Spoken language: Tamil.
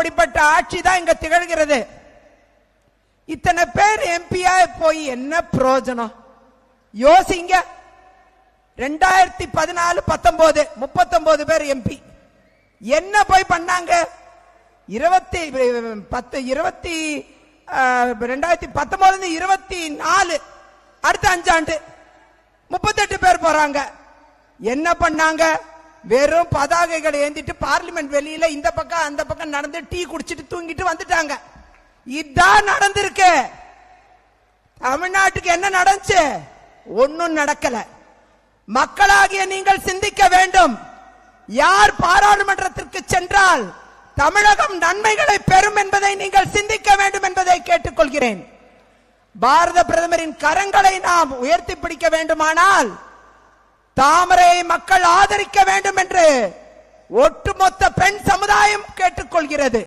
அப்படிப்பட்ட ஆட்சி தான் இங்க திகழ்கிறது. இத்தனை பேர் எம்பியா போய் என்ன பிரயோஜனம்? யோசிங்க. 2014-19 39 பேர் எம்பி என்ன போய் பண்ணாங்க? 2019-24 அடுத்த 5 ஆண்டு 38 பேர் போறாங்க. என்ன பண்ணாங்க? வெறும் பதாகைகளை ஏந்திட்டு பார்லிமெண்ட் வெளியில இந்த பக்கம் அந்த பக்கம் நடந்து டீ குடிச்சிட்டு தூங்கிட்டு வந்துட்டாங்க. இதான் நடந்திருக்கு. தமிழ்நாட்டுக்கு என்ன நடந்துச்சு? ஒன்னும் நடக்கல. மக்களாகிய நீங்கள் சிந்திக்க வேண்டும். யார் பாராளுமன்றத்திற்கு சென்றால் தமிழகம் நன்மைகளை பெறும் என்பதை நீங்கள் சிந்திக்க வேண்டும் என்பதை கேட்டுக்கொள்கிறேன். பாரத பிரதமரின் கரங்களை நாம் உயர்த்தி பிடிக்க வேண்டுமானால் தாமரை மக்கள் ஆதரிக்க வேண்டும் என்று ஒட்டுமொத்த பெண் சமுதாயம் கேட்டுக்கொள்கிறது.